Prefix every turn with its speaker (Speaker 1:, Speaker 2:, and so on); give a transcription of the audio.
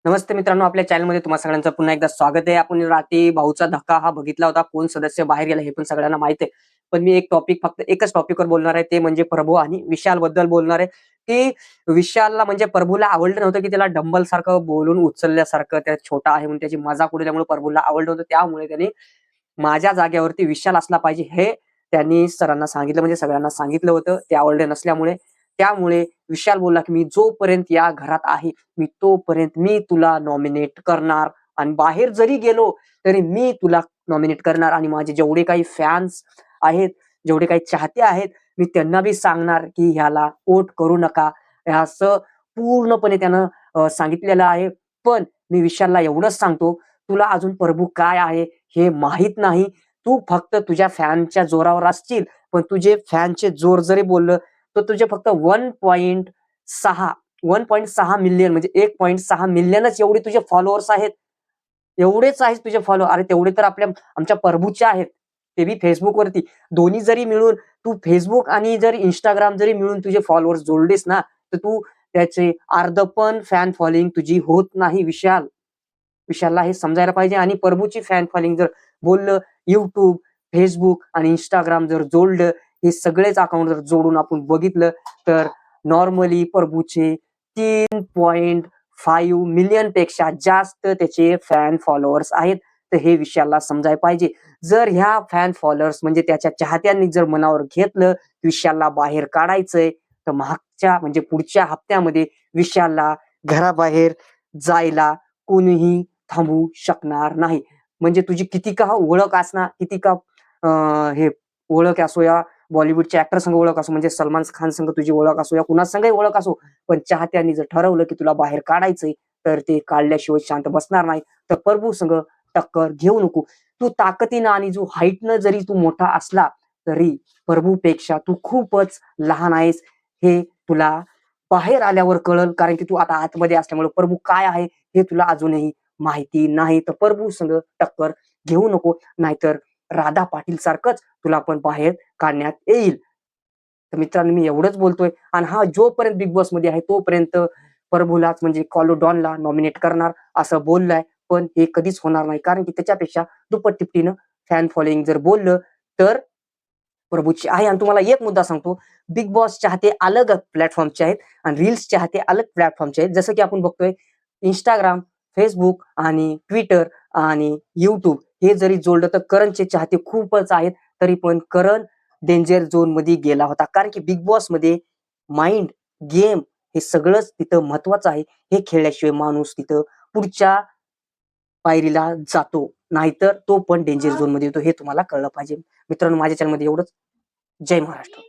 Speaker 1: नमस्ते मित्रांनो, आपल्या चॅनलमध्ये तुम्हा सगळ्यांचं पुन्हा एकदा स्वागत आहे. आपण रात्री भाऊचा धक्का हा बघितला होता. कोण सदस्य बाहेर गेला हे पण सगळ्यांना माहित आहे. पण मी फक्त एकच टॉपिकवर बोलणार आहे. ते म्हणजे प्रभू आणि विशालबद्दल बोलणार आहे, की विशालला म्हणजे प्रभूला आवडलं नव्हतं, की त्याला डंबल सारखं बोलून उचलल्यासारखं, त्या छोटा आहे म्हणून त्याची मजाक उडवल्यामुळे प्रभूला आवडलं होतं. त्यामुळे त्याने माझ्या जागेवरती विशाल असला पाहिजे हे त्यांनी सरांना सांगितलं, म्हणजे सगळ्यांना सांगितलं होतं. ते आवडले नसल्यामुळे. त्यामुळे विशाल बोलला, की "मी जोपर्यंत या घरात आहे, तोपर्यंत मी तुला नॉमिनेट करणार आणि बाहेर जरी गेलो तरी मी तुला नॉमिनेट करणार आणि माझे जेवढे काही फॅन्स आहेत, जेवढे काही चाहते आहेत, मी त्यांना बी सांगणार, की ह्याला वोट करू नका." हे असं पूर्णपणे त्यानं सांगितलेलं आहे. पण मी विशालला एवढंच सांगतो, तुला अजून प्रभू काय आहे हे माहीत नाही. तू फक्त तुझ्या फॅनच्या जोरावर असशील, पण तुझे फॅनचे जोर जरी बोललं, तर तुझे फक्त 1.6 मिलियन म्हणजे 1.6 मिलियनच एवढे तुझे फॉलोअर्स आहेत. एवढेच आहेत तुझे फॉलोअर. अरे तेवढे तर आमच्या प्रभूचे आहेत. ते बी Facebookवरती. दोन्ही जरी मिळून तू Facebook आणि जर Instagram जरी मिळून तुझे फॉलोअर्स जोडलेस ना, तर तू त्याचे अर्ध पण फॅन फॉलोइंग तुझी होत नाही विशाल. विशालला हे समजायला पाहिजे आणि प्रभूची फॅन फॉलोइंग जर बोललं YouTube, Facebook आणि Instagram जर जोडलं, हे सगळेच अकाउंट जर जोडून आपण बघितलं, तर नॉर्मली प्रभूचे 3.5 मिलियन पेक्षा जास्त त्याचे फॅन फॉलोअर्स आहेत. तर हे विशालला समजायला पाहिजे. जर ह्या फॅन फॉलोअर्स म्हणजे त्याच्या चाहत्यांनी जर मनावर घेतलं, विशालला बाहेर काढायचंय, तर मागच्या म्हणजे पुढच्या हप्त्यामध्ये विशालला घराबाहेर जायला कोणीही थांबवू शकणार नाही. म्हणजे तुझी किती का ओळख असणार, किती का हे ओळख असो या बॉलिवूडच्या ॲक्टर संग ओळख असो, म्हणजे सलमान खान संग तुझी ओळख असो या कुणासंगही ओळख असो, पण चाहत्यांनी जर ठरवलं, की तुला बाहेर काढायचंय, तर ते काढल्याशिवाय शांत बसणार नाही. तर प्रभू संग टक्कर घेऊ नको. तू ताकदीनं आणि जो हाईटनं जरी तू मोठा असला, तरी प्रभूपेक्षा तू खूपच लहान आहेस. हे तुला बाहेर आल्यावर कळेल, कारण की तू आता आतमध्ये असल्यामुळे प्रभू काय आहे हे तुला अजूनही माहिती नाही. तर प्रभू संग टक्कर घेऊ नको, नाहीतर राधा पाटील सारखंच तुला पण बाहेर काढण्यात येईल. तर मित्रांनो, मी एवढंच बोलतोय आणि हा जोपर्यंत बिग बॉसमध्ये आहे तोपर्यंत प्रभूलाच म्हणजे कॉलो डॉनला नॉमिनेट करणार असं बोललाय. पण हे कधीच होणार नाही, कारण की त्याच्यापेक्षा दुप्पट तिपटीनं फॅन फॉलोइंग जर बोललं तर प्रभूची आहे. आणि तुम्हाला एक मुद्दा सांगतो, बिग बॉस चाहते अलग प्लॅटफॉर्मचे आहेत आणि रील्स चाहते अलग प्लॅटफॉर्मचे आहेत. जसं की आपण बघतोय Instagram, Facebook आणि Twitter आणि YouTube हे जरी जोडलं तर करणचे चाहते खूपच आहेत. तरी पण करण डेंजर झोनमध्ये गेला होता. कारण की बिग बॉसमध्ये माइंड, गेम हे सगळंच तिथं महत्वाचं आहे. हे खेळल्याशिवाय माणूस तिथं पुढच्या पायरीला जातो. नाहीतर तो पण डेंजर झोनमध्ये येतो. हे तुम्हाला कळलं पाहिजे. मित्रांनो, माझ्या चॅनलमध्ये एवढंच. जय महाराष्ट्र.